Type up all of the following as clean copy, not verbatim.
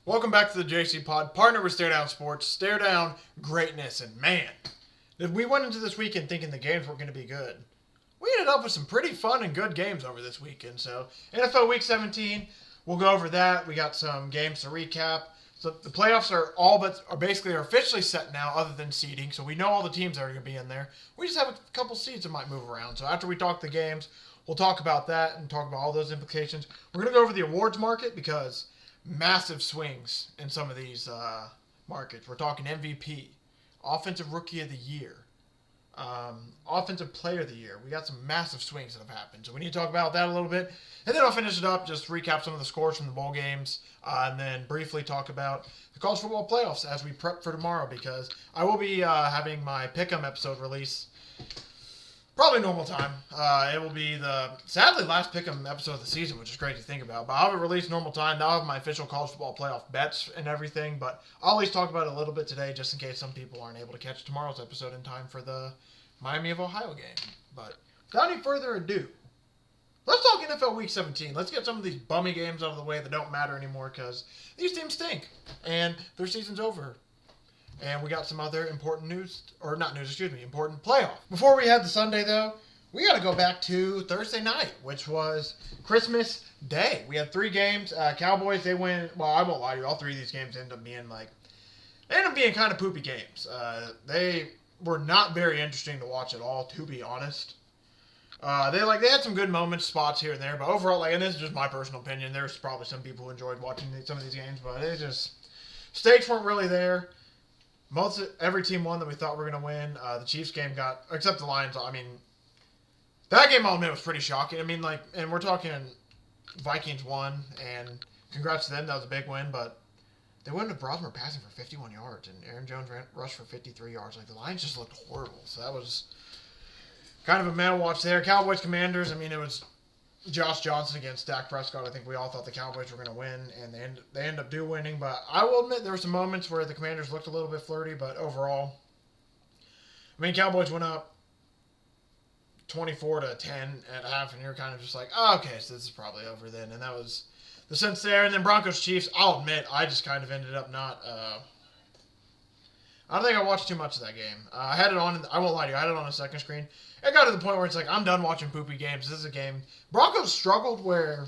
Welcome back to the JCPod, partner with Stare Down Sports. Stare Down greatness, and man, we went into this weekend thinking the games were going to be good. We ended up with some pretty fun and good games over this weekend. So NFL Week 17, we'll go over that. We got some games to recap. So the playoffs are basically officially set now, other than seeding. So we know all the teams that are going to be in there. We just have a couple seeds that might move around. So after we talk the games, we'll talk about that and talk about all those implications. We're going to go over the awards market because massive swings in some of these markets. We're talking MVP, Offensive Rookie of the Year, Offensive Player of the Year. We got some massive swings that have happened. So we need to talk about that a little bit. And then I'll finish it up, just recap some of the scores from the bowl games, and then briefly talk about the college football playoffs as we prep for tomorrow, because I will be having my Pickem episode release probably normal time. It will be the, sadly, last Pickem episode of the season, which is great to think about. But I'll have it released normal time. I'll have my official college football playoff bets and everything. But I'll at least talk about it a little bit today, just in case some people aren't able to catch tomorrow's episode in time for the Miami of Ohio game. But without any further ado, let's talk NFL Week 17. Let's get some of these bummy games out of the way that don't matter anymore, because these teams stink. And their season's over. And we got some other important important playoff. Before we head to Sunday, though, we got to go back to Thursday night, which was Christmas Day. We had 3 games. Cowboys, they win. Well, I won't lie to you. All 3 of these games ended up being kind of poopy games. They were not very interesting to watch at all, to be honest. They had some good moments, spots here and there, but overall, and this is just my personal opinion, there's probably some people who enjoyed watching some of these games, but stakes weren't really there. Every team won that we thought were going to win. The Chiefs game except the Lions. I mean, that game, I'll admit, was pretty shocking. I mean, and we're talking Vikings won, and congrats to them. That was a big win, but they went to Brosmer passing for 51 yards, and Aaron Jones rushed for 53 yards. The Lions just looked horrible. So that was kind of a man watch there. Cowboys Commanders. I mean, it was Josh Johnson against Dak Prescott. I think we all thought the Cowboys were going to win, and they end up winning. But I will admit there were some moments where the Commanders looked a little bit flirty, but overall, I mean, Cowboys went up 24-10 at half, and you're kind of just like, oh, okay, so this is probably over then. And that was the sense there. And then Broncos Chiefs, I'll admit, I just kind of ended up not. I don't think I watched too much of that game. I had it on. I won't lie to you. I had it on a second screen. It got to the point where it's like, I'm done watching poopy games. This is a game. Broncos struggled where.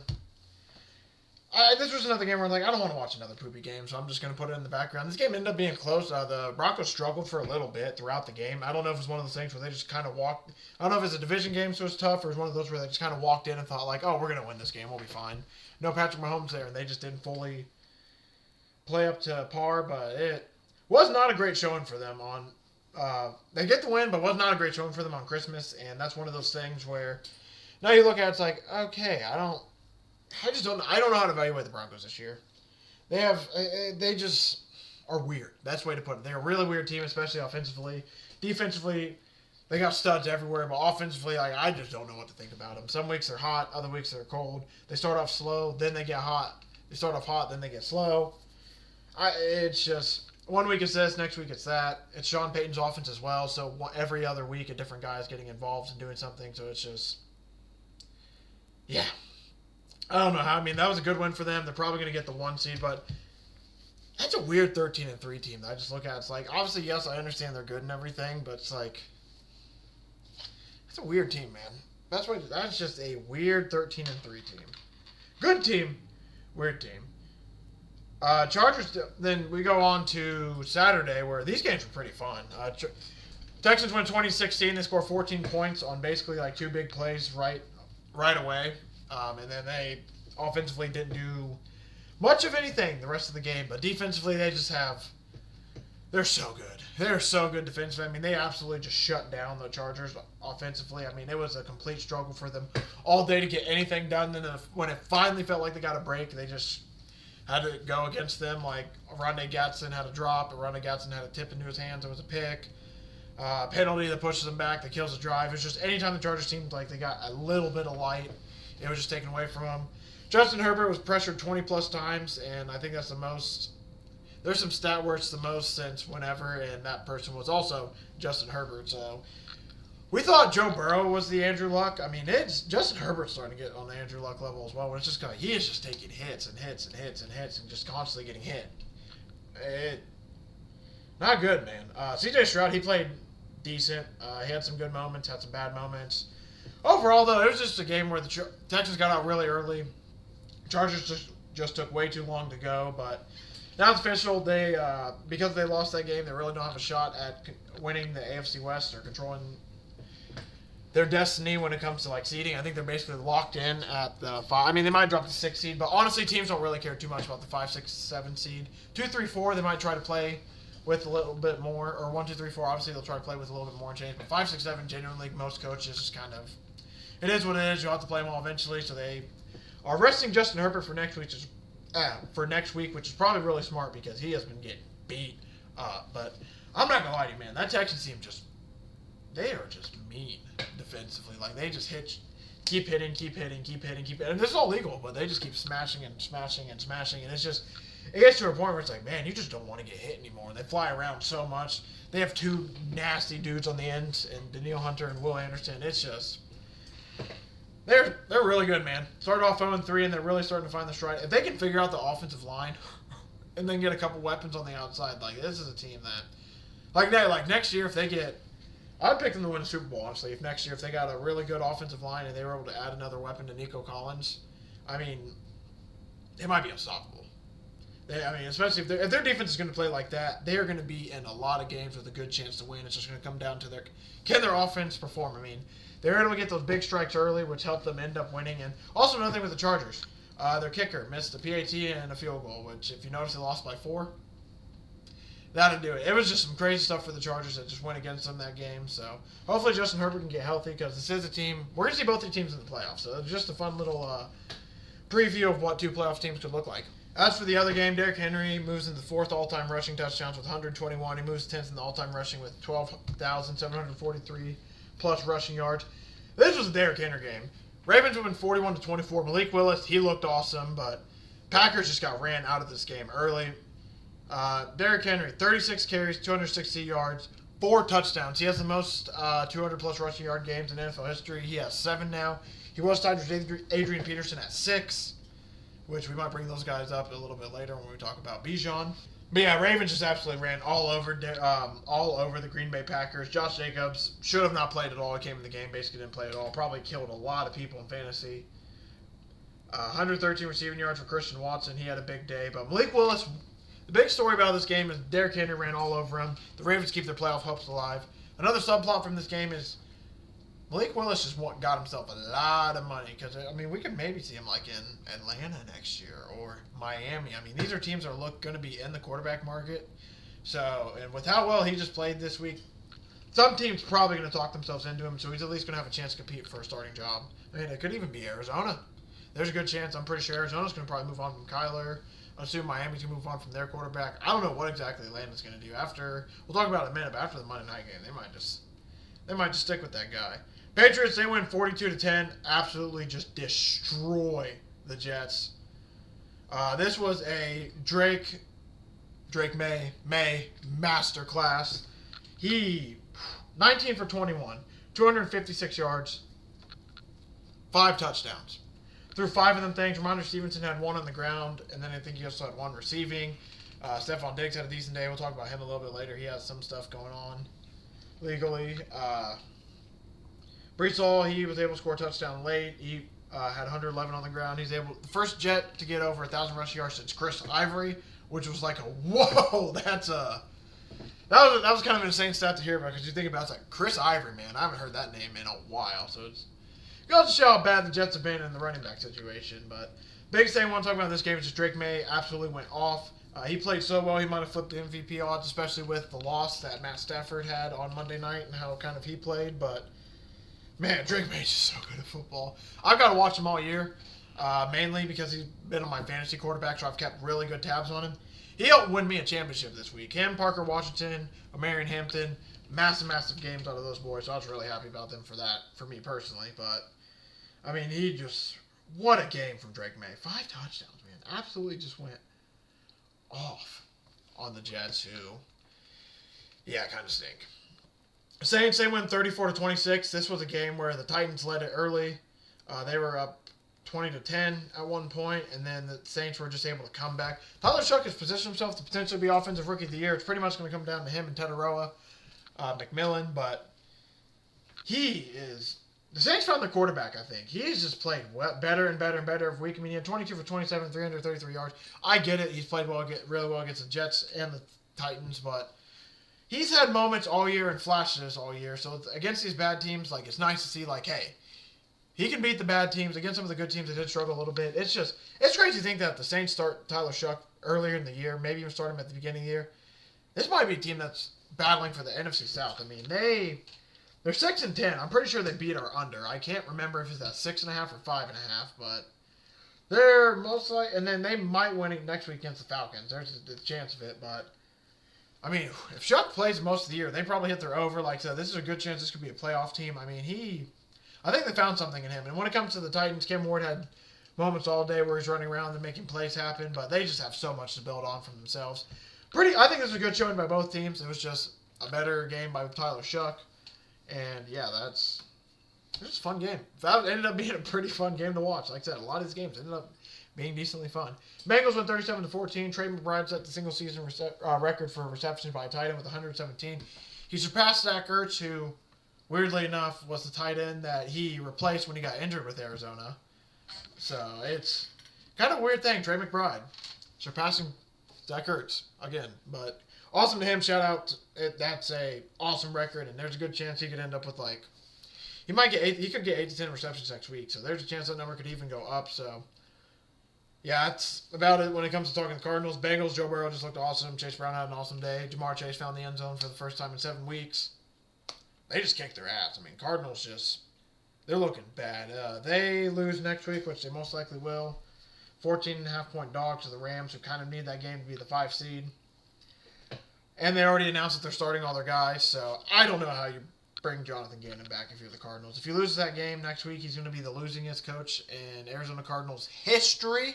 This was another game where I'm like, I don't want to watch another poopy game, so I'm just going to put it in the background. This game ended up being close. The Broncos struggled for a little bit throughout the game. I don't know if it's one of those things where they just kind of walked. I don't know if it's a division game, so it's tough, or it's one of those where they just kind of walked in and thought, like, oh, we're going to win this game. We'll be fine. No Patrick Mahomes there, and they just didn't fully play up to par, but it was not a great showing for them on. They get the win, but was not a great showing for them on Christmas, and that's one of those things where now you look at it, it's like, okay, I don't know how to evaluate the Broncos this year. They just are weird. That's the way to put it. They're a really weird team, especially offensively. Defensively, they got studs everywhere, but offensively, I just don't know what to think about them. Some weeks they're hot, other weeks they're cold. They start off slow, then they get hot. They start off hot, then they get slow. It's just, one week it's this, next week it's that. It's Sean Payton's offense as well, so every other week a different guy is getting involved and doing something, so it's just, yeah. I don't know how. I mean, that was a good win for them. They're probably going to get the 1 seed, but that's a weird 13-3 team that I just look at. It's like, obviously, yes, I understand they're good and everything, but it's like, it's a weird team, man. That's just a weird 13-3 team. Good team, weird team. Chargers, then we go on to Saturday, where these games were pretty fun. Texans win 2016. They score 14 points on basically 2 big plays right away. And then they offensively didn't do much of anything the rest of the game. But defensively, they're so good. They're so good defensively. I mean, they absolutely just shut down the Chargers offensively. I mean, it was a complete struggle for them all day to get anything done. Then when it finally felt like they got a break, they just had to go against them. Like, Rondé Gatson had a drop. Rondé Gatson had a tip into his hands. It was a pick. Penalty that pushes them back, that kills the drive. It's just anytime the Chargers seemed like they got a little bit of light, it was just taken away from them. Justin Herbert was pressured 20-plus times, and I think that's the most. There's some stat where it's the most since whenever, and that person was also Justin Herbert. So We thought Joe Burrow was the Andrew Luck. I mean, it's Justin Herbert's starting to get on the Andrew Luck level as well. When it's just he is just taking hits and hits and hits and hits and just constantly getting hit. Not good, man. C.J. Stroud, he played decent. He had some good moments, had some bad moments. Overall, though, it was just a game where the Texans got out really early. Chargers just took way too long to go, but now it's official. They because they lost that game, they really don't have a shot at winning the AFC West or controlling their destiny when it comes to seeding. I think they're basically locked in at the 5. I mean, they might drop the 6 seed, but honestly, teams don't really care too much about the 5, 6, 7 seed. 2, 3, 4, they might try to play with a little bit more, or 1, 2, 3, 4. Obviously, they'll try to play with a little bit more change. But 5, 6, 7, genuinely, most coaches just kind of, it is what it is. You'll have to play them all eventually. So they are resting Justin Herbert for next week, which is probably really smart because he has been getting beat. But I'm not gonna lie to you, man. That Texans team they are just mean defensively. They just keep hitting. And this is all legal, but they just keep smashing and smashing and smashing. And it gets to a point where it's man, you just don't want to get hit anymore. They fly around so much. They have 2 nasty dudes on the ends, and Danielle Hunter and Will Anderson. It's just they're really good, man. Started off 0-3, and they're really starting to find the stride. If they can figure out the offensive line and then get a couple weapons on the outside, this is a team that next year, if they get, I'd pick them to win the Super Bowl, honestly. If next year, if they got a really good offensive line and they were able to add another weapon to Nico Collins, I mean, they might be unstoppable. Especially if their defense is going to play like that, they are going to be in a lot of games with a good chance to win. It's just going to come down to can their offense perform. I mean, they were able to get those big strikes early, which helped them end up winning. And also another thing with the Chargers, their kicker missed a PAT and a field goal, which if you notice, they lost by 4. That'll do it. It was just some crazy stuff for the Chargers that just went against them that game. So hopefully Justin Herbert can get healthy because this is a team. We're going to see both their teams in the playoffs. So it's just a fun little preview of what 2 playoff teams could look like. As for the other game, Derrick Henry moves into the 4th all-time rushing touchdowns with 121. He moves 10th in the all-time rushing with 12,743 plus rushing yards. This was a Derrick Henry game. Ravens win 41-24. Malik Willis, he looked awesome, but Packers just got ran out of this game early. Derrick Henry, 36 carries, 260 yards, 4 touchdowns. He has the most 200-plus rushing yard games in NFL history. He has 7 now. He was tied with Adrian Peterson at 6, which we might bring those guys up a little bit later when we talk about Bijan. But yeah, Ravens just absolutely ran all over the Green Bay Packers. Josh Jacobs should have not played at all. He came in the game, basically didn't play at all. Probably killed a lot of people in fantasy. 113 receiving yards for Christian Watson. He had a big day. But Malik Willis, the big story about this game is Derrick Henry ran all over him. The Ravens keep their playoff hopes alive. Another subplot from this game is Malik Willis just got himself a lot of money because, we could maybe see him in Atlanta next year or Miami. These are teams that are going to be in the quarterback market. So, and with how well he just played this week, some teams probably going to talk themselves into him, so he's at least going to have a chance to compete for a starting job. It could even be Arizona. There's a good chance. I'm pretty sure Arizona's going to probably move on from Kyler. I assume Miami's going to move on from their quarterback. I don't know what exactly Atlanta's going to do. We'll talk about it in a minute, but after the Monday night game, they might just stick with that guy. Patriots, they win 42-10, absolutely just destroy the Jets. This was a Drake Maye masterclass. He 19 for 21, 256 yards, 5 touchdowns. Threw 5 of them things. Ramondre Stevenson had 1 on the ground, and then I think he also had 1 receiving. Stephon Diggs had a decent day. We'll talk about him a little bit later. He has some stuff going on legally. Brees Hall, he was able to score a touchdown late. He had 111 on the ground. He's the first Jet to get over 1,000 rushing yards since Chris Ivory, which was whoa, that was kind of an insane stat to hear about because you think about it, it's Chris Ivory, man. I haven't heard that name in a while, so it goes to show how bad the Jets have been in the running back situation. But biggest thing I want to talk about in this game is just Drake Maye absolutely went off. He played so well, he might have flipped the MVP odds, especially with the loss that Matt Stafford had on Monday night and how kind of he played, but man, Drake Maye's just so good at football. I've got to watch him all year, mainly because he's been on my fantasy quarterback, so I've kept really good tabs on him. He helped win me a championship this week. Him, Parker Washington, Omarion Hampton, massive games out of those boys, so I was really happy about them for that, for me personally. But, what a game from Drake Maye. 5 touchdowns, man. Absolutely just went off on the Jets, who, kind of stink. Saints, they win 34-26. This was a game where the Titans led it early. They were up 20-10 at one point, and then the Saints were just able to come back. Tyler Shough has positioned himself to potentially be Offensive Rookie of the Year. It's pretty much going to come down to him and Tetaroa McMillan, but he is... The Saints found their quarterback, I think. He's just played better and better and better every week. I mean, he had 22 for 27, 333 yards. I get it. He's played really well against the Jets and the Titans, but he's had moments all year and flashes all year. So against these bad teams, like, it's nice to see, like, hey, he can beat the bad teams. Against some of the good teams that did struggle a little bit. It's crazy to think that the Saints start Tyler Shough earlier in the year, maybe even start him at the beginning of the year. This might be a team that's battling for the NFC South. I mean, they're 6-10. I'm pretty sure they beat our under. I can't remember if it's at 6.5 or 5.5, but they're most likely, and then they might win it next week against the Falcons. There's a chance of it, but I mean, if Shough plays most of the year, they probably hit their over. Like I said, this is a good chance this could be a playoff team. I mean, I think they found something in him. And when it comes to the Titans, Kim Ward had moments all day where he's running around and making plays happen, but they just have so much to build on from themselves. I think this was a good showing by both teams. It was just a better game by Tyler Shough. And yeah, it was just a fun game. That ended up being a pretty fun game to watch. Like I said, a lot of these games ended up being decently fun. Bengals went 37-14. Trey McBride set the single season record for receptions by a tight end with 117. He surpassed Zach Ertz, who, weirdly enough, was the tight end that he replaced when he got injured with Arizona. So it's kind of a weird thing. Trey McBride surpassing Zach Ertz again, but awesome to him. Shout out. That's a awesome record, and there's a good chance he could end up with he could get 8 to 10 receptions next week. So there's a chance that number could even go up. So yeah, that's about it when it comes to talking the Cardinals. Bengals, Joe Burrow just looked awesome. Chase Brown had an awesome day. Jamar Chase found the end zone for the first time in 7 weeks. They just kicked their ass. I mean, Cardinals they're looking bad. They lose next week, which they most likely will. 14.5-point dog to the Rams, who kind of need that game to be the 5 seed. And they already announced that they're starting all their guys, so I don't know how you bring Jonathan Gannon back if you're the Cardinals. If he loses that game next week, he's going to be the losingest coach in Arizona Cardinals history,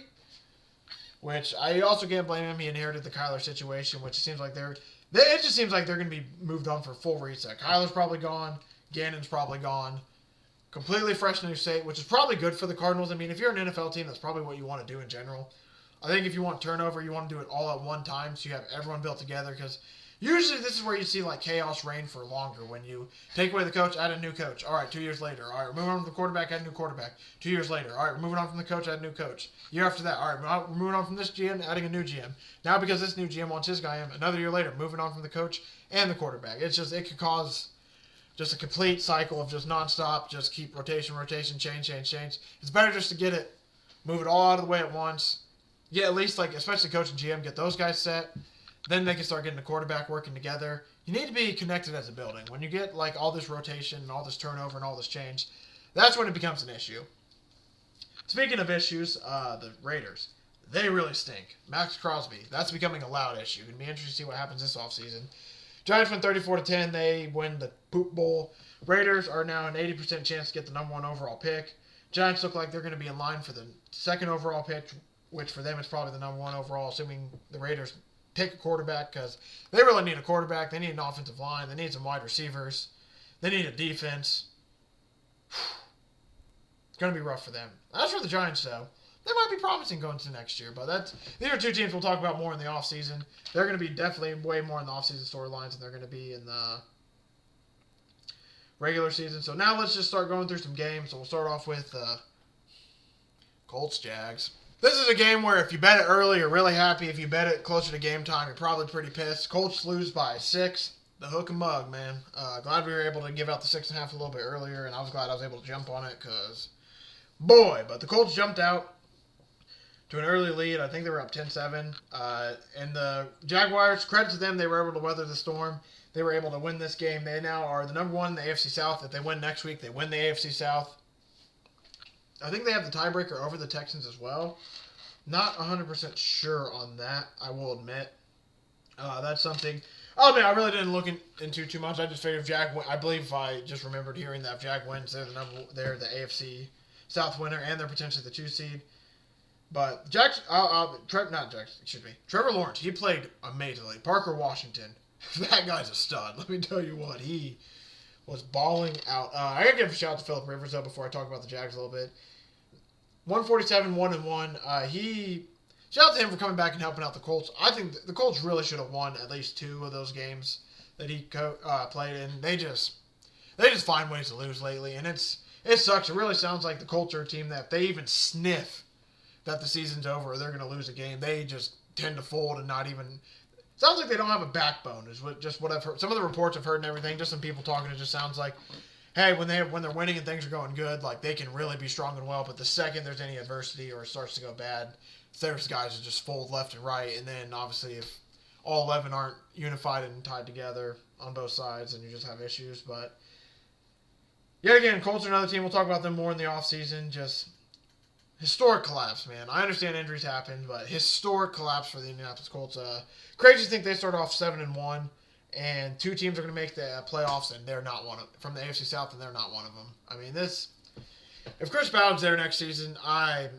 which I also can't blame him. He inherited the Kyler situation, which seems like it just seems like they're going to be moved on for full reset. Kyler's probably gone. Gannon's probably gone. Completely fresh new slate, which is probably good for the Cardinals. I mean, if you're an NFL team, that's probably what you want to do in general. I think if you want turnover, you want to do it all at one time so you have everyone built together, because usually this is where you see chaos reign for longer. When you take away the coach, add a new coach. All right, 2 years later. All right, we're moving on from the quarterback, add a new quarterback. 2 years later. All right, we're moving on from the coach, add a new coach. Year after that. All right, we're moving on from this GM, adding a new GM. Now because this new GM wants his guy in, another year later, moving on from the coach and the quarterback. It could cause just a complete cycle of just nonstop, just keep rotation, change. It's better just to move it all out of the way at once. Yeah, at least, especially coach and GM, get those guys set. Then they can start getting the quarterback working together. You need to be connected as a building. When you get, all this rotation and all this turnover and all this change, that's when it becomes an issue. Speaking of issues, the Raiders, they really stink. Max Crosby, that's becoming a loud issue. It'll be interesting to see what happens this offseason. Giants win 34-10. They win the Poop Bowl. Raiders are now an 80% chance to get the number 1 overall pick. Giants look like they're going to be in line for the 2nd overall pick, which for them is probably the number 1 overall, assuming the Raiders pick a quarterback, because they really need a quarterback. They need an offensive line. They need some wide receivers. They need a defense. It's going to be rough for them. As for the Giants, though, they might be promising going to next year, but these are 2 teams we'll talk about more in the offseason. They're going to be definitely way more in the offseason storylines than they're going to be in the regular season. So now let's just start going through some games. So we'll start off with Colts-Jags. This is a game where if you bet it early, you're really happy. If you bet it closer to game time, you're probably pretty pissed. Colts lose by 6. The hook and mug, man. Glad we were able to give out the 6.5 a little bit earlier, and I was glad I was able to jump on it because, boy, but the Colts jumped out to an early lead. I think they were up 10-7. And the Jaguars, credit to them, they were able to weather the storm. They were able to win this game. They now are the number 1 in the AFC South. If they win next week, they win the AFC South. I think they have the tiebreaker over the Texans as well. Not 100% sure on that, I will admit. That's something. I really didn't look into too much. I just figured if Jag win, I believe I just remembered hearing that if Jag wins, they're the AFC South winner, and they're potentially the 2 seed. But Trevor Lawrence, he played amazingly. Parker Washington, that guy's a stud. Let me tell you what, was balling out. I got to give a shout out to Phillip Rivers, though, before I talk about the Jags a little bit. 147, 1-1. Shout out to him for coming back and helping out the Colts. I think the Colts really should have won at least 2 of those games that he played in. They just find ways to lose lately, and it sucks. It really sounds like the Colts are a team that if they even sniff that the season's over or they're going to lose a game, they just tend to fold and not even. Sounds like they don't have a backbone. Is what I've heard. Some of the reports I've heard and everything. Just some people talking. It just sounds like, hey, when they're winning and things are going good, like they can really be strong and well. But the second there's any adversity or it starts to go bad, there's guys that just fold left and right. And then obviously if all 11 aren't unified and tied together on both sides, then you just have issues. But yet again, Colts are another team. We'll talk about them more in the offseason. Just historic collapse, man. I understand injuries happen, but historic collapse for the Indianapolis Colts. Crazy to think they start off 7-1, and 2 teams are going to make the playoffs, and they're not one of from the AFC South, and they're not one of them. I mean, if Chris Ballard's there next season, I'm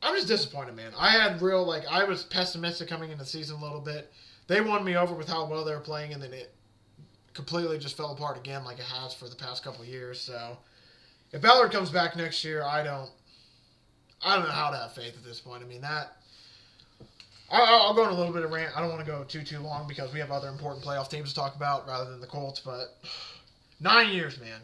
just disappointed, man. I was pessimistic coming into the season a little bit. They won me over with how well they were playing, and then it completely just fell apart again like it has for the past couple of years. So if Ballard comes back next year, I don't know how to have faith at this point. I mean, I'll go on a little bit of rant. I don't want to go too long because we have other important playoff teams to talk about rather than the Colts. But 9 years, man.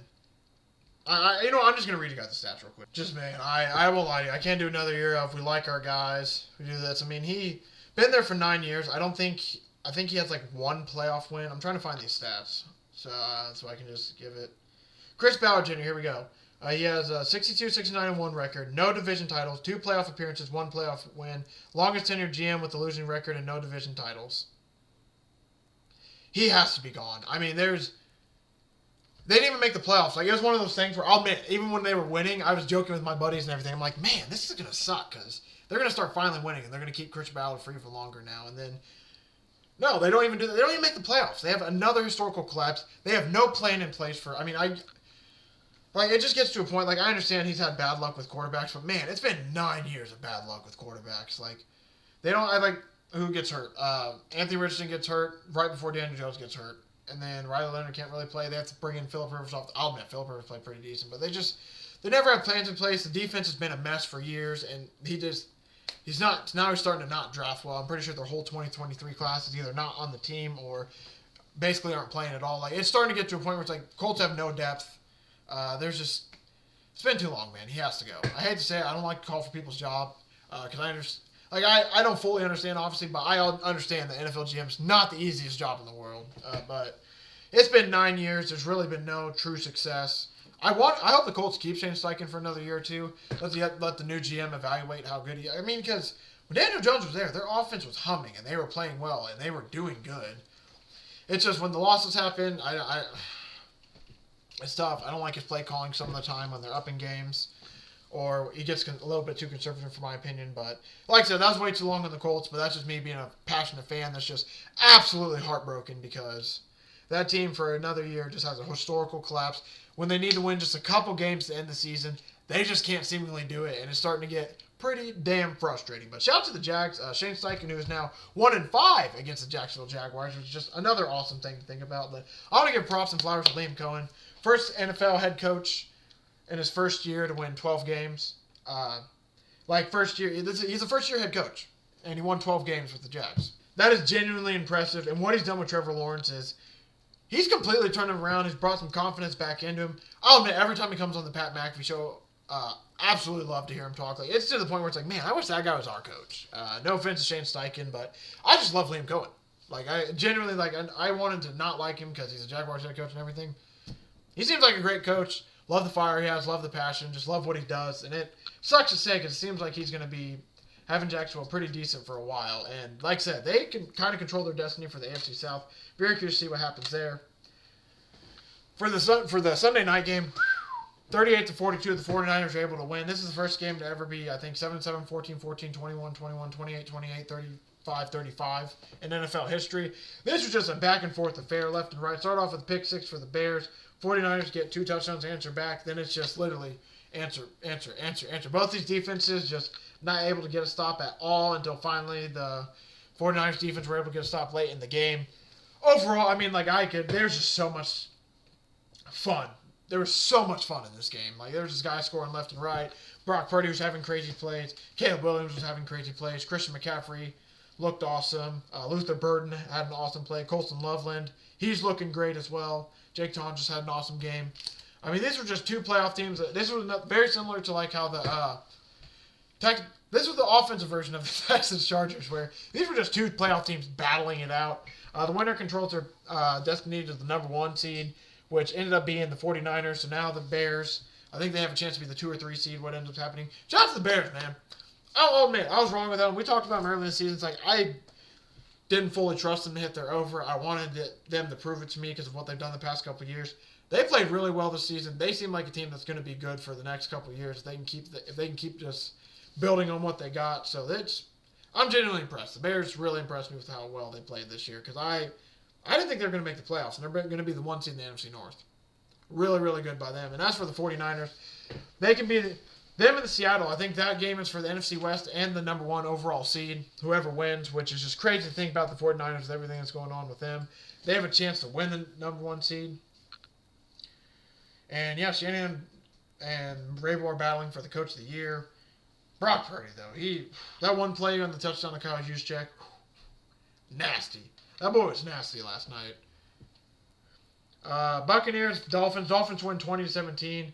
I'm just gonna read you guys the stats real quick. Just man, I won't lie to you. I can't do another year if we like our guys. We do this. I mean, he been there for 9 years. I think he has like 1 playoff win. I'm trying to find these stats so I can just give it. Chris Ballard Jr. Here we go. He has a 62, 69-1 record, no division titles, 2 playoff appearances, 1 playoff win, longest tenured GM with a losing record and no division titles. He has to be gone. I mean, they didn't even make the playoffs. Like, it was one of those things where, I'll admit, even when they were winning, I was joking with my buddies and everything. I'm like, man, this is going to suck because they're going to start finally winning and they're going to keep Chris Ballard free for longer now. And then, no, they don't even do that. They don't even make the playoffs. They have another historical collapse. They have no plan in place for, it just gets to a point, I understand he's had bad luck with quarterbacks, but man, it's been 9 years of bad luck with quarterbacks. Who gets hurt? Anthony Richardson gets hurt right before Daniel Jones gets hurt. And then Riley Leonard can't really play. They have to bring in Phillip Rivers off. I'll admit, Phillip Rivers played pretty decent, but they never have plans in place. The defense has been a mess for years, and he's starting to not draft well. I'm pretty sure their whole 2023 class is either not on the team or basically aren't playing at all. It's starting to get to a point where it's like Colts have no depth. It's been too long, man. He has to go. I hate to say it. I don't like to call for people's job because I understand. I don't fully understand, obviously, but I understand that NFL GM is not the easiest job in the world. But it's been 9 years. There's really been no true success. I hope the Colts keep Shane Steichen for another year or two. Let the new GM evaluate how good because when Daniel Jones was there, their offense was humming and they were playing well and they were doing good. It's just when the losses happen, it's tough. I don't like his play calling some of the time when they're up in games. Or he gets a little bit too conservative, for my opinion. But like I said, that was way too long on the Colts. But that's just me being a passionate fan that's just absolutely heartbroken because that team for another year just has a historical collapse. When they need to win just a couple games to end the season, they just can't seemingly do it. And it's starting to get pretty damn frustrating. But shout out to the Jags. Shane Steichen, who is now 1-5 against the Jacksonville Jaguars, which is just another awesome thing to think about. But I want to give props and flowers to Liam Cohen. First NFL head coach in his first year to win 12 games. First year, he's a first-year head coach, and he won 12 games with the Jags. That is genuinely impressive, and what he's done with Trevor Lawrence is he's completely turned him around. He's brought some confidence back into him. I'll admit, every time he comes on the Pat McAfee show, absolutely love to hear him talk. It's to the point where it's like, man, I wish that guy was our coach. No offense to Shane Steichen, but I just love Liam Cohen. I genuinely, I wanted to not like him because he's a Jaguars head coach and everything. He seems like a great coach. Love the fire he has, love the passion, just love what he does. And it sucks to say because it seems like he's going to be having Jacksonville pretty decent for a while. And like I said, they can kind of control their destiny for the AFC South. Very curious to see what happens there. For the Sunday night game, 38-42, the 49ers are able to win. This is the first game to ever be, I think, 7-7, 14-14, 21-21, 28-28, 35-35 in NFL history. This was just a back-and-forth affair, left and right. Start off with pick six for the Bears. 49ers get 2 touchdowns, answer back. Then it's just literally answer. Both these defenses just not able to get a stop at all until finally the 49ers defense were able to get a stop late in the game. Overall, there's just so much fun. There was so much fun in this game. Like, there was this guy scoring left and right. Brock Purdy was having crazy plays. Caleb Williams was having crazy plays. Christian McCaffrey looked awesome. Luther Burden had an awesome play. Colston Loveland, he's looking great as well. Jake Tom just had an awesome game. I mean, these were just two playoff teams. This was very similar to like how this was the offensive version of the Texas Chargers, where these were just two playoff teams battling it out. The winner controls their destiny to the number 1 seed, which ended up being the 49ers. So now the Bears, I think they have a chance to be the 2 or 3 seed, what ends up happening. Shout out to the Bears, man. I'll admit, I was wrong with them. We talked about them earlier in the season. It's like, I didn't fully trust them to hit their over. I wanted them to prove it to me because of what they've done the past couple of years. They played really well this season. They seem like a team that's going to be good for the next couple of years. If they can keep just building on what they got. So I'm genuinely impressed. The Bears really impressed me with how well they played this year because I didn't think they were going to make the playoffs, and they're going to be the 1 seed in the NFC North. Really, really good by them. And as for the 49ers, they can be them and the Seattle. I think that game is for the NFC West and the number 1 overall seed, whoever wins, which is just crazy to think about the 49ers with everything that's going on with them. They have a chance to win the number 1 seed. And yeah, Shanahan and Vrabel are battling for the coach of the year. Brock Purdy, though, that one play on the touchdown to Kyle Juszczyk, nasty. That boy was nasty last night. Buccaneers, Dolphins. Dolphins win 20-17.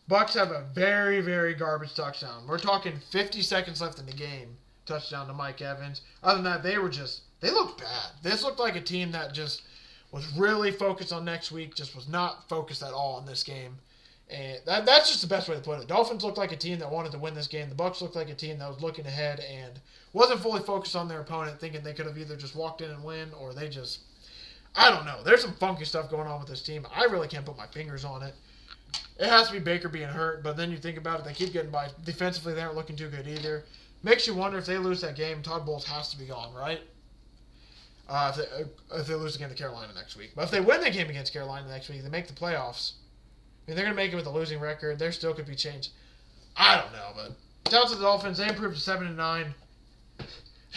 Bucs have a very, very garbage touchdown. We're talking 50 seconds left in the game. Touchdown to Mike Evans. Other than that, they looked bad. This looked like a team that just was really focused on next week, just was not focused at all on this game. And that's just the best way to put it. Dolphins looked like a team that wanted to win this game. The Bucs looked like a team that was looking ahead and wasn't fully focused on their opponent, thinking they could have either just walked in and win or they just... I don't know. There's some funky stuff going on with this team. I really can't put my fingers on it. It has to be Baker being hurt, but then you think about it, they keep getting by. Defensively, they aren't looking too good either. Makes you wonder if they lose that game, Todd Bowles has to be gone, right? If they lose against Carolina next week. But if they win the game against Carolina next week, they make the playoffs. I mean, they're going to make it with a losing record. There still could be change. I don't know, but shout out to the Dolphins. They improved to 7-9.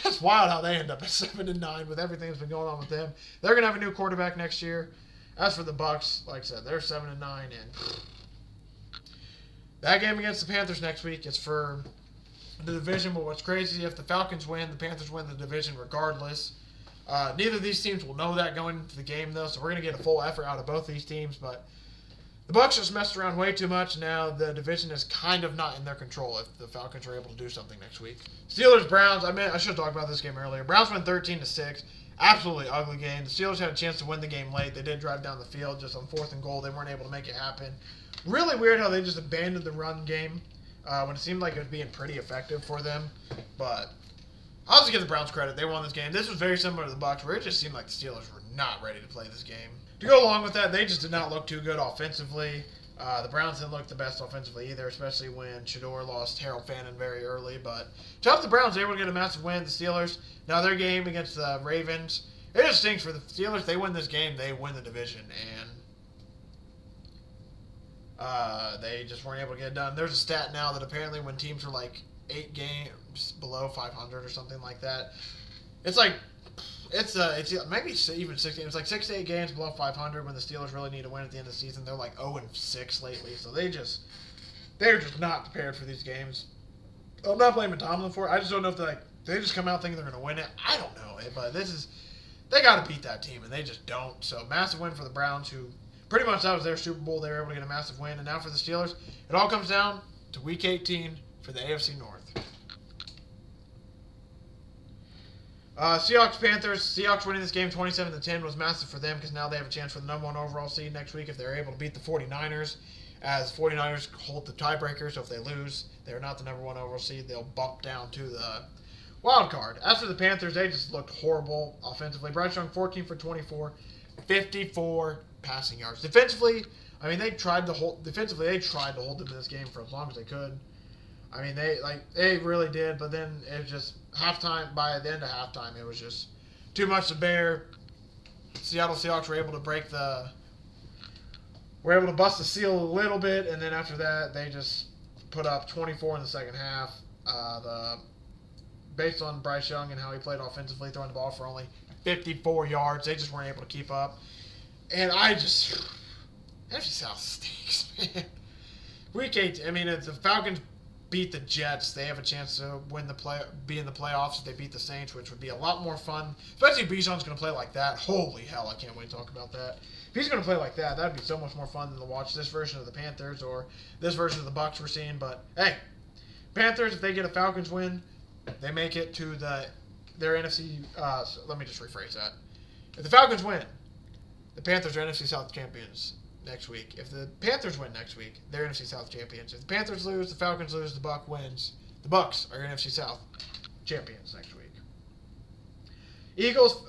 That's wild how they end up at 7-9 with everything that's been going on with them. They're going to have a new quarterback next year. As for the Bucs, like I said, they're 7-9, and that game against the Panthers next week is for the division. But what's crazy, if the Falcons win, the Panthers win the division regardless. Neither of these teams will know that going into the game, though, so we're going to get a full effort out of both these teams. But the Bucs just messed around way too much. Now the division is kind of not in their control if the Falcons are able to do something next week. Steelers, Browns. I should have talked about this game earlier. Browns went 13-6. Absolutely ugly game. The Steelers had a chance to win the game late. They did drive down the field just on 4th and goal. They weren't able to make it happen. Really weird how they just abandoned the run game when it seemed like it was being pretty effective for them. But I'll just give the Browns credit. They won this game. This was very similar to the Bucs, where it just seemed like the Steelers were not ready to play this game. To go along with that, they just did not look too good offensively. The Browns didn't look the best offensively either, especially when Shador lost Harold Fannin very early. But shout out to the Browns. They were able to get a massive win. The Steelers, now their game against the Ravens, it just stinks for the Steelers. They win this game, they win the division. And they just weren't able to get it done. There's a stat now that apparently when teams are like 8 games below 500 or something like that, it's maybe even 6 games. It's like 6 to 8 games below 500 when the Steelers really need to win at the end of the season. They're like 0-6 lately, so they're just not prepared for these games. I'm not blaming Tomlin for it. I just don't know if they just come out thinking they're going to win it. I don't know, but they got to beat that team, and they just don't. So massive win for the Browns, who pretty much that was their Super Bowl. They were able to get a massive win, and now for the Steelers, it all comes down to Week 18 for the AFC North. Seahawks, Panthers. Seahawks winning this game 27-10 was massive for them because now they have a chance for the number 1 overall seed next week if they're able to beat the 49ers, as 49ers hold the tiebreaker. So if they lose, they're not the number 1 overall seed. They'll bump down to the wild card. As for the Panthers, they just looked horrible offensively. Bryce Young, 14 for 24, 54 passing yards. Defensively, I mean, they tried to hold them in this game for as long as they could. I mean, they really did, but then it was just halftime. By the end of halftime, it was just too much to bear. Seattle Seahawks were able to bust the seal a little bit, and then after that, they just put up 24 in the second half. Based on Bryce Young and how he played offensively, throwing the ball for only 54 yards, they just weren't able to keep up. And NFC South stinks, man. Week 8. I mean, if the Falcons beat the Jets, they have a chance to be in the playoffs if they beat the Saints, which would be a lot more fun. Especially if Bijan's going to play like that. Holy hell, I can't wait to talk about that. If he's going to play like that, that'd be so much more fun than to watch this version of the Panthers or this version of the Bucs we're seeing. But hey, Panthers, if they get a Falcons win, they make it to their NFC. Let me just rephrase that. If the Falcons win, the Panthers are NFC South champions next week. If the Panthers win next week, they're NFC South champions. If the Panthers lose, the Falcons lose, the Bucs wins. The Bucs are NFC South champions next week. Eagles,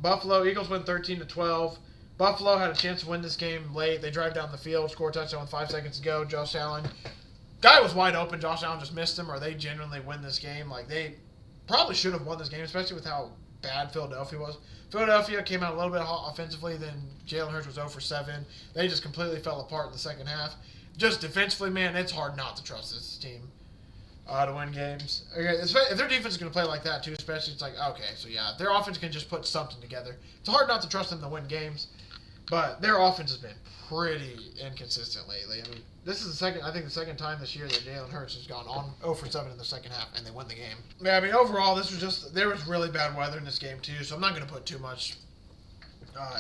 Buffalo. Eagles win 13-12. Buffalo had a chance to win this game late. They drive down the field, score a touchdown with 5 seconds to go. Josh Allen, guy was wide open. Josh Allen just missed him, or they genuinely win this game. Like, they probably should have won this game, especially with how bad Philadelphia was. Philadelphia came out a little bit hot offensively, then Jalen Hurts was 0 for 7. They just completely fell apart in the second half. Just defensively, man, it's hard not to trust this team to win games. If their defense is going to play like that, too, especially, it's like, okay, so yeah, if their offense can just put something together, it's hard not to trust them to win games. But their offense has been pretty inconsistent lately. I mean, this is the second time this year that Jalen Hurts has gone on 0 for 7 in the second half, and they win the game. Yeah, I mean, overall, there was really bad weather in this game, too, so I'm not going to put too much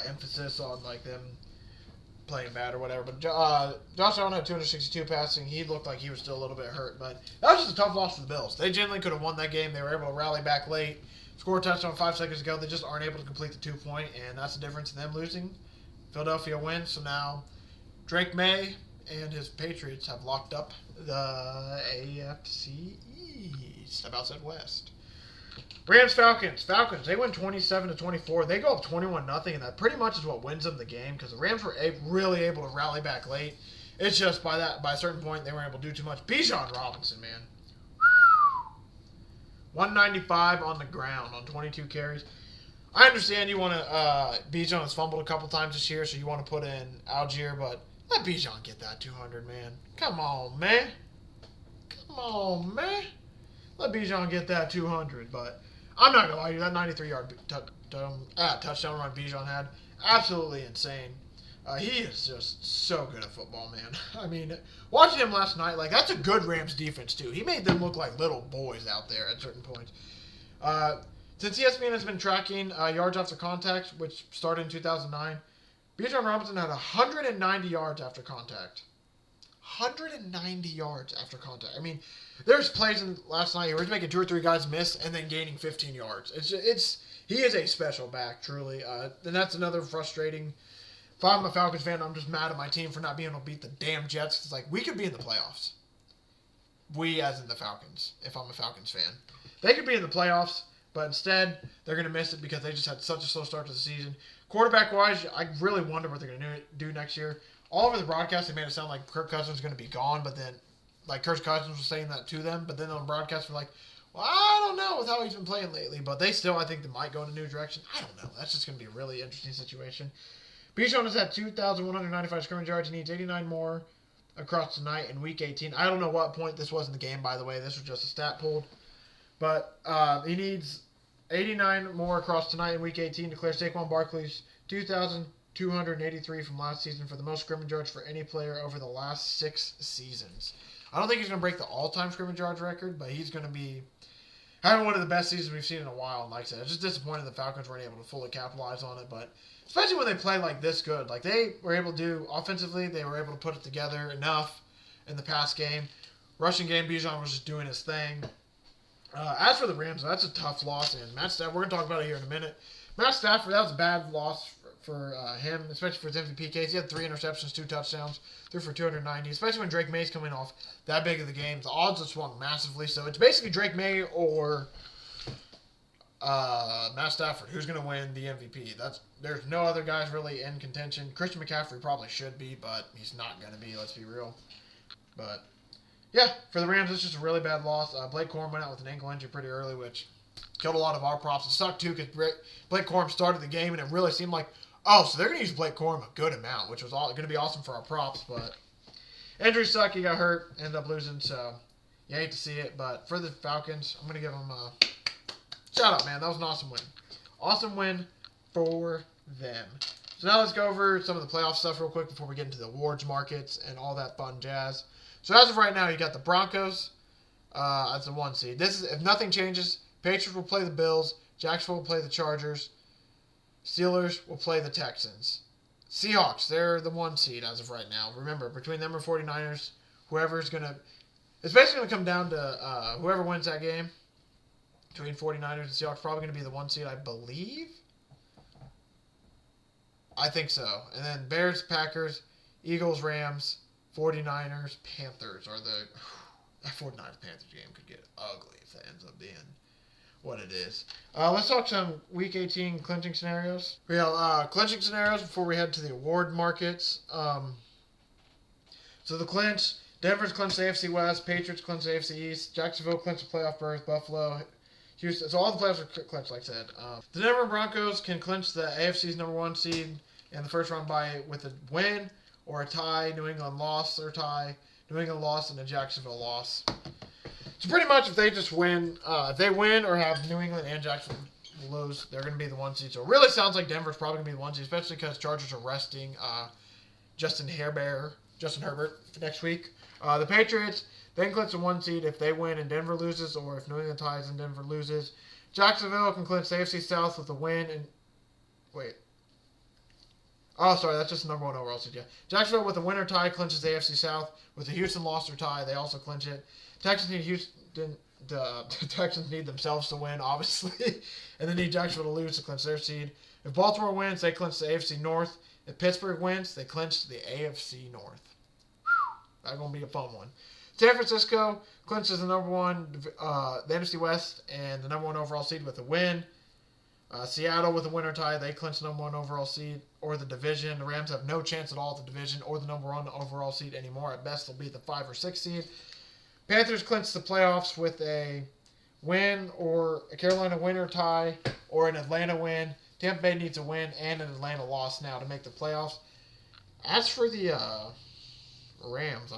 emphasis on, like, them playing bad or whatever. But Josh Allen had 262 passing. He looked like he was still a little bit hurt, but that was just a tough loss for the Bills. They genuinely could have won that game. They were able to rally back late, score a touchdown 5 seconds ago. They just aren't able to complete the 2-point, and that's the difference in them losing. Philadelphia wins, so now Drake Maye and his Patriots have locked up the AFC East. I about said West. Rams Falcons. They win 27-24. They go up 21-0, and that pretty much is what wins them the game because the Rams were really able to rally back late. It's just by a certain point they weren't able to do too much. Bijan Robinson, man. 195 on the ground on 22 carries. I understand you want to, Bijan has fumbled a couple times this year, so you want to put in Algier, but let Bijan get that 200, man. Come on, man. Let Bijan get that 200, but I'm not going to lie to you, that 93-yard touchdown run Bijan had, absolutely insane. He is just so good at football, man. I mean, watching him last night, like, that's a good Rams defense, too. He made them look like little boys out there at certain points. Since ESPN has been tracking yards after contact, which started in 2009, Bijan Robinson had 190 yards after contact. 190 yards after contact. I mean, there's plays in last night where he's making 2 or 3 guys miss and then gaining 15 yards. He is a special back, truly. And that's another frustrating. If I'm a Falcons fan, I'm just mad at my team for not being able to beat the damn Jets. It's like, we could be in the playoffs. We, as in the Falcons, if I'm a Falcons fan. They could be in the playoffs. But instead, they're going to miss it because they just had such a slow start to the season. Quarterback-wise, I really wonder what they're going to do next year. All over the broadcast, they made it sound like Kirk Cousins is going to be gone, but then, like, Kirk Cousins was saying that to them, but then on broadcast, they're like, well, I don't know with how he's been playing lately, but they still, I think, they might go in a new direction. I don't know. That's just going to be a really interesting situation. Bijan has had 2,195 scrimmage yards. He needs 89 more across tonight in Week 18. I don't know what point this was in the game, by the way. This was just a stat pulled. But he needs 89 more across tonight in Week 18 to clear Saquon Barkley's 2,283 from last season for the most scrimmage yards for any player over the last 6 seasons. I don't think he's going to break the all-time scrimmage yards record, but he's going to be having one of the best seasons we've seen in a while. And like I said, it's just disappointing the Falcons weren't able to fully capitalize on it, but especially when they play like this good. Like they were able to do offensively, they were able to put it together enough in the pass game. Rushing game, Bijan was just doing his thing. As for the Rams, that's a tough loss. And Matt Stafford, we're going to talk about it here in a minute. Matt Stafford, that was a bad loss for him, especially for his MVP case. He had 3 interceptions, 2 touchdowns, threw for 290, especially when Drake May's coming off that big of the game. The odds have swung massively. So it's basically Drake May or Matt Stafford who's going to win the MVP. There's no other guys really in contention. Christian McCaffrey probably should be, but he's not going to be, let's be real. But yeah, for the Rams, it's just a really bad loss. Blake Corum went out with an ankle injury pretty early, which killed a lot of our props. It sucked, too, because Blake Corum started the game, and it really seemed like, oh, so they're going to use Blake Corum a good amount, which was going to be awesome for our props. But injuries suck. He got hurt, ended up losing, so you hate to see it. But for the Falcons, I'm going to give them a shout-out, man. That was an awesome win. Awesome win for them. So now let's go over some of the playoff stuff real quick before we get into the awards markets and all that fun jazz. So as of right now, you got the Broncos as the 1 seed. This is if nothing changes. Patriots will play the Bills. Jacksonville will play the Chargers. Steelers will play the Texans. Seahawks, they're the 1 seed as of right now. Remember, between them and 49ers, whoever's going to... It's basically going to come down to whoever wins that game between 49ers and Seahawks. Probably going to be the 1 seed, I believe. I think so. And then Bears, Packers, Eagles, Rams, 49ers, Panthers are the... That 49ers-Panthers game could get ugly if that ends up being what it is. Let's talk some Week 18 clinching scenarios. Clinching scenarios before we head to the award markets. So the clinch, Denver's clinched the AFC West, Patriots clinched the AFC East, Jacksonville clinched the playoff berth, Buffalo, Houston. So all the playoffs are clinched, like I said. The Denver Broncos can clinch the AFC's number 1 seed in the first round bye with a win or a tie. New England lost or tie. New England lost and a Jacksonville loss. So pretty much if they just win, if they win or have New England and Jacksonville lose, they're going to be the 1 seed. So it really sounds like Denver's probably going to be the 1 seed, especially because Chargers are resting Justin Herbert next week. The Patriots, they can clinch the 1 seed if they win and Denver loses, or if New England ties and Denver loses. Jacksonville can clinch the AFC South with a win and... Wait. Oh, sorry, that's just the number 1 overall seed, yeah. Jacksonville with a win or tie clinches the AFC South. With the Houston loss or tie, they also clinch it. Texans need Houston. The Texans need themselves to win, obviously, and they need Jacksonville to lose to clinch their seed. If Baltimore wins, they clinch the AFC North. If Pittsburgh wins, they clinch the AFC North. That's gonna be a fun one. San Francisco clinches the number 1, the NFC West, and the number 1 overall seed with a win. Seattle with a win or tie, they clinch the number 1 overall seed or the division. The Rams have no chance at all at the division or the number 1 overall seed anymore. At best, they'll be the 5 or 6 seed. Panthers clinch the playoffs with a win or a Carolina win or tie or an Atlanta win. Tampa Bay needs a win and an Atlanta loss now to make the playoffs. As for the Rams,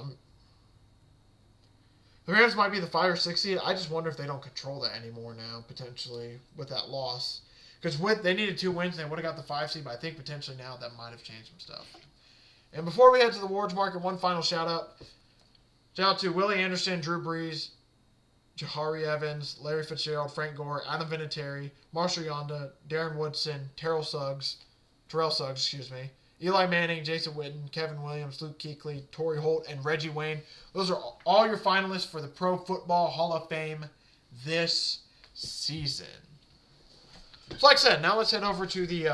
the Rams might be the 5 or 6 seed. I just wonder if they don't control that anymore now, potentially, with that loss. Because they needed 2 wins, and they would have got the 5 seed, but I think potentially now that might have changed some stuff. And before we head to the awards market, one final shout-out. Shout-out to Willie Anderson, Drew Brees, Jahari Evans, Larry Fitzgerald, Frank Gore, Adam Vinatieri, Marshall Yonda, Darren Woodson, Terrell Suggs, Eli Manning, Jason Witten, Kevin Williams, Luke Kuechly, Torrey Holt, and Reggie Wayne. Those are all your finalists for the Pro Football Hall of Fame this season. So like I said, now let's head over to the...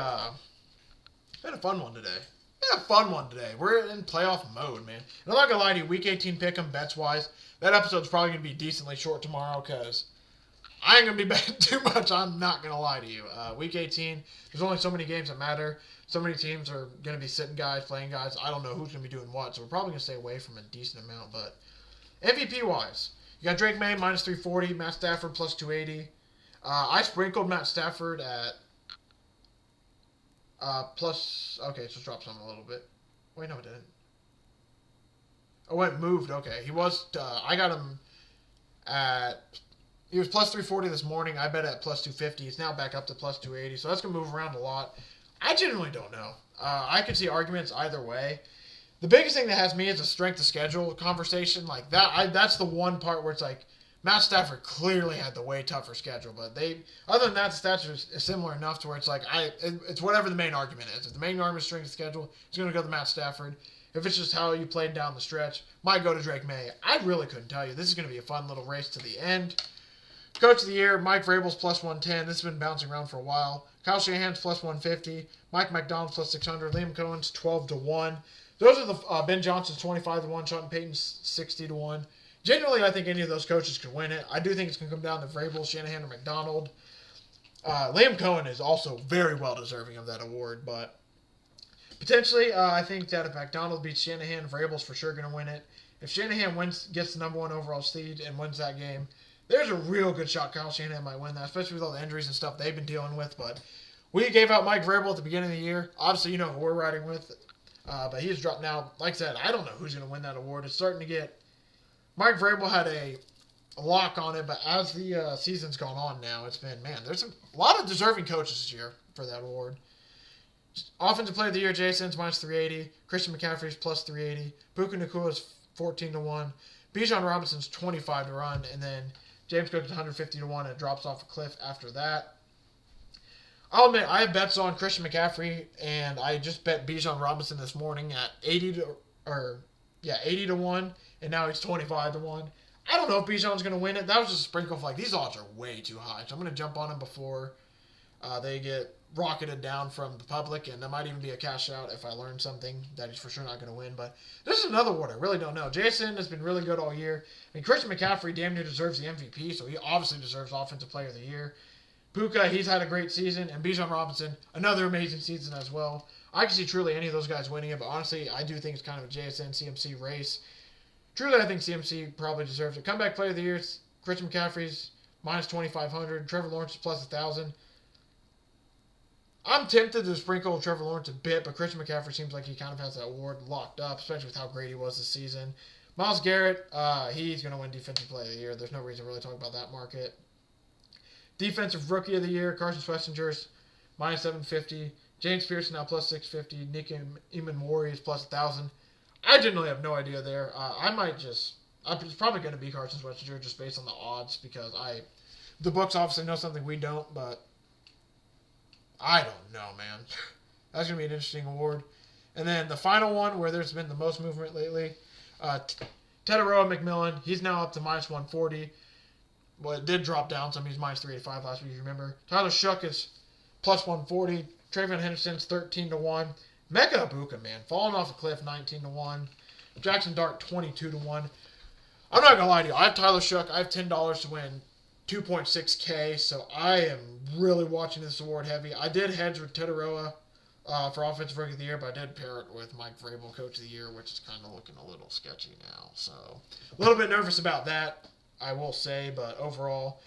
It's been a fun one today. We're in playoff mode, man. And I'm not going to lie to you, Week 18 Pickem bets-wise, that episode's probably going to be decently short tomorrow because I ain't going to be betting too much. I'm not going to lie to you. Week 18, there's only so many games that matter. So many teams are going to be sitting guys, playing guys. I don't know who's going to be doing what, so we're probably going to stay away from a decent amount. But MVP-wise, you got Drake May, minus 340, Matt Stafford, plus 280. I sprinkled Matt Stafford at plus... Okay, so drop some a little bit. Wait, no, it didn't. Oh, it moved. Okay, he was... I got him at... He was plus 340 this morning. I bet at plus 250. It's now back up to plus 280, so that's going to move around a lot. I genuinely don't know. I could see arguments either way. The biggest thing that has me is a strength of schedule conversation. Like that, that's the one part where it's like, Matt Stafford clearly had the way tougher schedule, but other than that, the stats are similar enough to where it's like, it's whatever the main argument is. If the main argument is strength of schedule, it's going to go to Matt Stafford. If it's just how you played down the stretch, might go to Drake May. I really couldn't tell you. This is going to be a fun little race to the end. Coach of the Year, Mike Vrabel's plus 110. This has been bouncing around for a while. Kyle Shanahan's plus 150. Mike McDonald's plus 600. Liam Cohen's 12-1. Those are the Ben Johnson's 25-1. Sean Payton's 60-1. Genuinely, I think any of those coaches could win it. I do think it's going to come down to Vrabel, Shanahan, or McDonald. Liam Cohen is also very well deserving of that award, but potentially, I think that if McDonald beats Shanahan, Vrabel's for sure going to win it. If Shanahan gets the number 1 overall seed and wins that game, there's a real good shot Kyle Shanahan might win that, especially with all the injuries and stuff they've been dealing with. But we gave out Mike Vrabel at the beginning of the year. Obviously, you know who we're riding with. But he's dropped now. Like I said, I don't know who's going to win that award. It's starting to get... Mike Vrabel had a lock on it, but as the season's gone on now, it's been, man, there's a lot of deserving coaches this year for that award. Offensive Player of the Year, Jason's minus 380. Christian McCaffrey's plus 380. Puka Nakua's 14 to 1. Bijan Robinson's 25 to run, and then James Cook's 150 to 1 and drops off a cliff after that. I'll admit, I have bets on Christian McCaffrey, and I just bet Bijan Robinson this morning at 80 to 1, and now he's 25 to 1. I don't know if Bijan's going to win it. That was just a sprinkle flag. These odds are way too high, so I'm going to jump on them before they get rocketed down from the public, and that might even be a cash out if I learn something that he's for sure not going to win. But this is another award I really don't know. Jason has been really good all year. I mean, Christian McCaffrey damn near deserves the MVP, so he obviously deserves Offensive Player of the Year. Puka, he's had a great season, and Bijan Robinson, another amazing season as well. I can see truly any of those guys winning it, but honestly, I do think it's kind of a JSN CMC race. Truly, I think CMC probably deserves it. Comeback Player of the Year, Christian McCaffrey's minus 2,500. Trevor Lawrence is plus 1,000. I'm tempted to sprinkle Trevor Lawrence a bit, but Christian McCaffrey seems like he kind of has that award locked up, especially with how great he was this season. Myles Garrett, he's going to win Defensive Player of the Year. There's no reason to really talk about that market. Defensive Rookie of the Year, Carson Schwarzenegger's minus 750. James Pearson now plus 650. Nick Emmanwori is plus 1,000. I generally have no idea there. It's probably going to be Carson Schwarzenegger just based on the odds because the books obviously know something we don't, but I don't know, man. That's going to be an interesting award. And then the final one where there's been the most movement lately, Teteroa McMillan, he's now up to minus 140. Well, it did drop down some. He was minus 385 last week, you remember. Tyler Shough is plus 140. Travion Henderson's 13 to 1. Mega Ibuka, man, falling off a cliff, 19 to 1. Jackson Dart, 22 to 1. I'm not going to lie to you. I have Tyler Shough. I have $10 to win 2.6K, so I am really watching this award heavy. I did hedge with Teteroa for Offensive Rookie of the Year, but I did pair it with Mike Vrabel, Coach of the Year, which is kind of looking a little sketchy now. So a little bit nervous about that, I will say, but overall,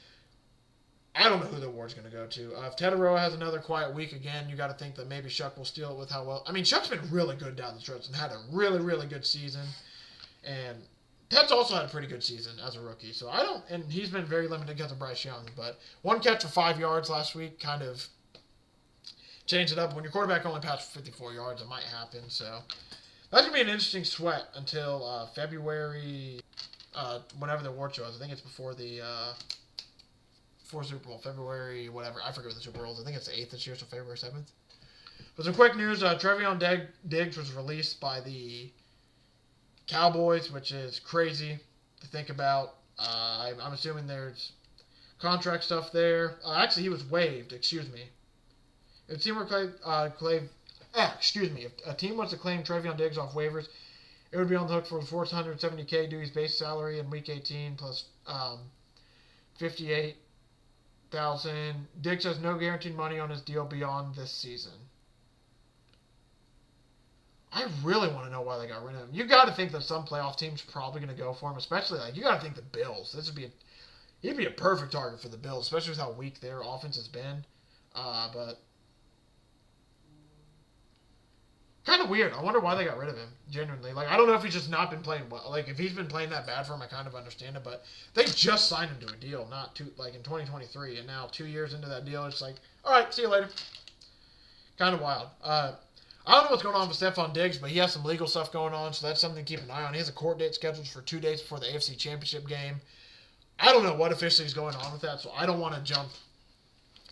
I don't know who the award's going to go to. If Teteroa has another quiet week again, you got to think that maybe Shough will steal it with how well. I mean, Shuck's been really good down the stretch and had a really, really good season. And Ted's also had a pretty good season as a rookie. So and he's been very limited because of Bryce Young. But one catch for 5 yards last week kind of changed it up. When your quarterback only passed for 54 yards, it might happen. So that's going to be an interesting sweat until February, whenever the award show is. I think it's before Super Bowl, February, whatever. I forget what the Super Bowl is. I think it's the 8th this year, so February 7th. But some quick news. Trevion Diggs was released by the Cowboys, which is crazy to think about. I'm assuming there's contract stuff there. Actually, he was waived. Excuse me. If a team were if a team wants to claim Trevion Diggs off waivers, it would be on the hook for $470K due his base salary in Week 18 plus $58,000. Diggs has no guaranteed money on his deal beyond this season. I really want to know why they got rid of him. You got to think that some playoff team's probably going to go for him, especially you got to think the Bills. He'd be a perfect target for the Bills, especially with how weak their offense has been. But kind of weird. I wonder why they got rid of him. Genuinely, I don't know if he's just not been playing well. If he's been playing that bad for him, I kind of understand it. But they just signed him to a deal, in 2023, and now 2 years into that deal, it's like, all right, see you later. Kind of wild. I don't know what's going on with Stephon Diggs, but he has some legal stuff going on, so that's something to keep an eye on. He has a court date scheduled for 2 days before the AFC Championship game. I don't know what officially is going on with that, so I don't want to jump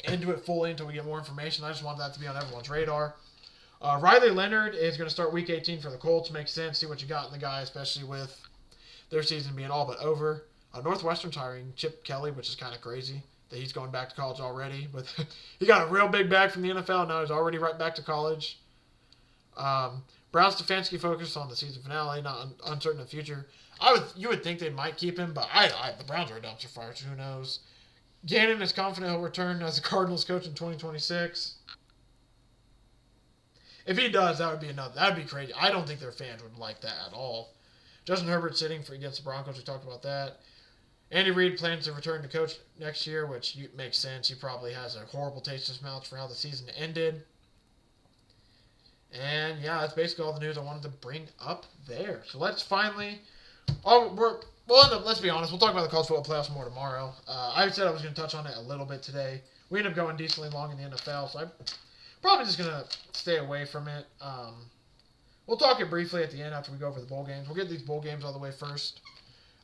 into it fully until we get more information. I just want that to be on everyone's radar. Riley Leonard is going to start Week 18 for the Colts. Makes sense. See what you got in the guy, especially with their season being all but over. Northwestern's hiring Chip Kelly, which is kind of crazy that he's going back to college already. But he got a real big bag from the NFL. Now he's already right back to college. Brown Stefanski focused on the season finale, not uncertain of the future. You would think they might keep him, but the Browns are a dumpster fire, so who knows? Gannon is confident he'll return as the Cardinals coach in 2026. If he does, that would be crazy. I don't think their fans would like that at all. Justin Herbert sitting against the Broncos, we talked about that. Andy Reid plans to return to coach next year, which makes sense. He probably has a horrible taste in his mouth for how the season ended. And yeah, that's basically all the news I wanted to bring up there. So let's finally. Let's be honest. We'll talk about the college football playoffs more tomorrow. I said I was going to touch on it a little bit today. We ended up going decently long in the NFL, so Probably just going to stay away from it. We'll talk it briefly at the end after we go over the bowl games. We'll get these bowl games all the way first.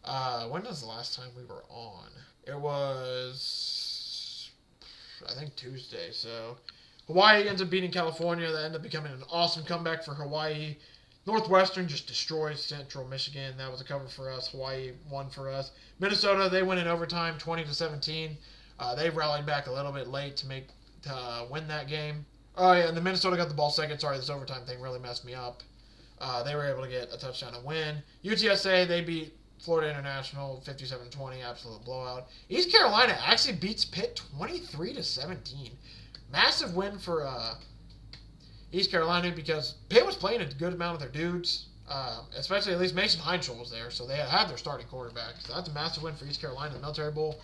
When was the last time we were on? It was, I think, Tuesday. So Hawaii ends up beating California. That ended up becoming an awesome comeback for Hawaii. Northwestern just destroyed Central Michigan. That was a cover for us. Hawaii won for us. Minnesota, they went in overtime, 20-17. They rallied back a little bit late to win that game. Oh yeah, and the Minnesota got the ball second. Sorry, this overtime thing really messed me up. They were able to get a touchdown and win. UTSA, they beat Florida International 57-20, absolute blowout. East Carolina actually beats Pitt 23-17. Massive win for East Carolina because Pitt was playing a good amount of their dudes, especially at least Mason Heinschel was there, so they had their starting quarterback. So that's a massive win for East Carolina in the Military Bowl.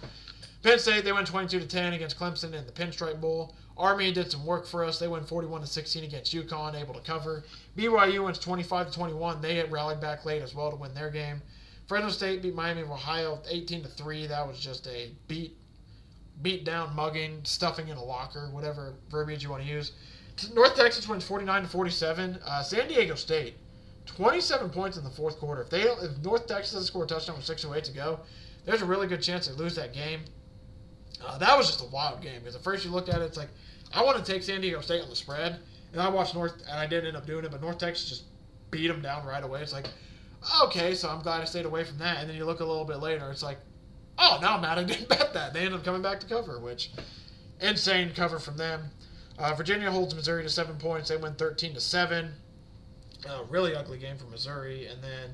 Penn State, they went 22-10 against Clemson in the Pinstripe Bowl. Army did some work for us. They went 41-16 against UConn, able to cover. BYU went 25-21. They had rallied back late as well to win their game. Fresno State beat Miami of Ohio 18-3. That was just a beat down, mugging, stuffing in a locker, whatever verbiage you want to use. North Texas wins 49-47. San Diego State, 27 points in the fourth quarter. If North Texas doesn't score a touchdown with 6:08 to go, there's a really good chance they lose that game. That was just a wild game because at first you looked at it, it's like, I want to take San Diego State on the spread, and I watched and I didn't end up doing it, but North Texas just beat them down right away. It's like, okay, so I'm glad I stayed away from that. And then you look a little bit later, it's like, oh, now I'm mad I didn't bet that. They ended up coming back to cover, which, insane cover from them. Virginia holds Missouri to 7 points. They win 13-7. Really ugly game for Missouri. And then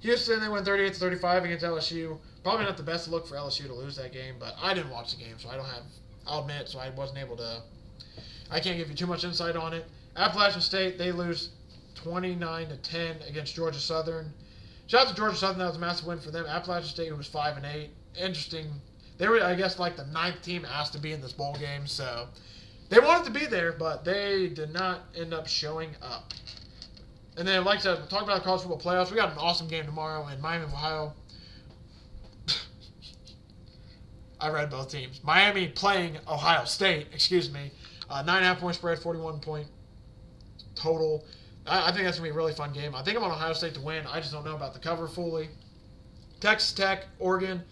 Houston, they win 38-35 against LSU. Probably not the best look for LSU to lose that game, but I didn't watch the game, so I'll admit, so I wasn't able to, I can't give you too much insight on it. Appalachian State, they lose 29-10 against Georgia Southern. Shout out to Georgia Southern, that was a massive win for them. Appalachian State, who was 5-8. Interesting. They were, I guess, like the 9th team asked to be in this bowl game, so they wanted to be there, but they did not end up showing up. And then, like I said, talk about the college football playoffs. We got an awesome game tomorrow in Miami of Ohio. I read both teams. Miami playing Ohio State, 9.5 point spread, 41 point total. I think that's going to be a really fun game. I think I'm on Ohio State to win. I just don't know about the cover fully. Texas Tech, Oregon,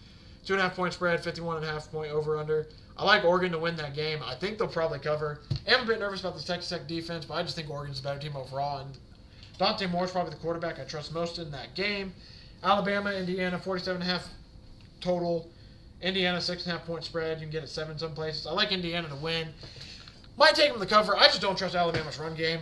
2.5 point spread, 51.5 point over-under. I like Oregon to win that game. I think they'll probably cover. I'm a bit nervous about the Texas Tech defense, but I just think Oregon's a better team overall. And Dante Moore's probably the quarterback I trust most in that game. Alabama, Indiana, 47.5 total. Indiana, 6.5 point spread. You can get it 7 in some places. I like Indiana to win. Might take them to cover. I just don't trust Alabama's run game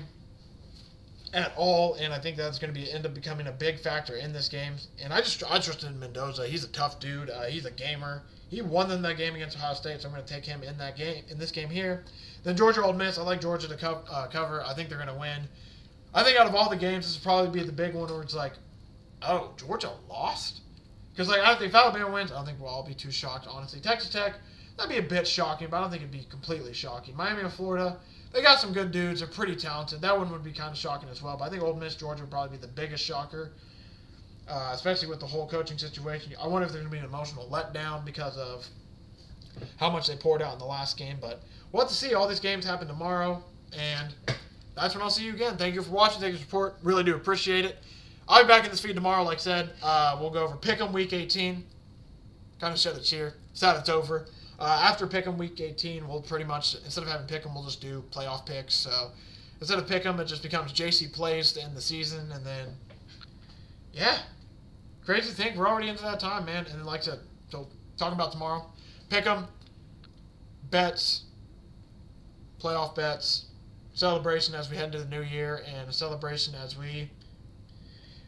at all, and I think that's going to end up becoming a big factor in this game. And I trust in Mendoza. He's a tough dude. He's a gamer. He won them that game against Ohio State, so I'm going to take him in that game, in this game here. Then Georgia, Ole Miss. I like Georgia to cover. I think they're going to win. I think out of all the games, this will probably be the big one where it's like, oh, Georgia lost? Because like, I think if Alabama wins, I don't think we'll all be too shocked, honestly. Texas Tech, that'd be a bit shocking, but I don't think it'd be completely shocking. Miami of Florida, they got some good dudes. They're pretty talented. That one would be kind of shocking as well. But I think Ole Miss, Georgia would probably be the biggest shocker, especially with the whole coaching situation. I wonder if there's going to be an emotional letdown because of how much they poured out in the last game. But we'll have to see. All these games happen tomorrow, and that's when I'll see you again. Thank you for watching. Thank you for support. Really do appreciate it. I'll be back in this feed tomorrow, like I said. We'll go over Pickem Week 18. Kind of shed a cheer. Sad it's over. After Pickem Week 18, we'll pretty much, instead of having Pickem, we'll just do playoff picks. So instead of Pickem, it just becomes JC plays to end the season. And then, yeah. Crazy to think. We're already into that time, man. And then, like I said, so talking about tomorrow, Pickem, bets, playoff bets, celebration as we head into the new year, and a celebration as we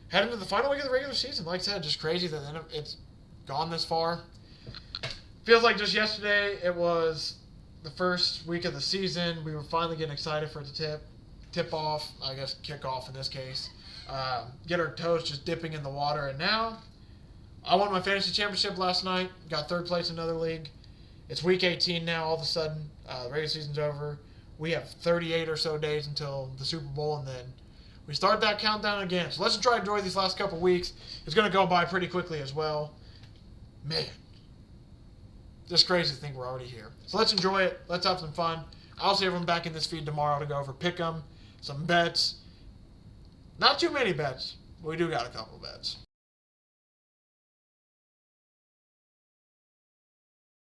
head into the final week of the regular season. Like I said, just crazy that it's gone this far. Feels like just yesterday it was the first week of the season. We were finally getting excited for it to tip off, I guess kick off in this case. Get our toes just dipping in the water. And now, I won my fantasy championship last night. Got third place in another league. It's week 18 now all of a sudden. The regular season's over. We have 38 or so days until the Super Bowl, and then we start that countdown again. So let's try to enjoy these last couple weeks. It's going to go by pretty quickly as well. Man, just crazy to think we're already here. So let's enjoy it. Let's have some fun. I'll see everyone back in this feed tomorrow to go over Pickem, some bets. Not too many bets, but we do got a couple bets.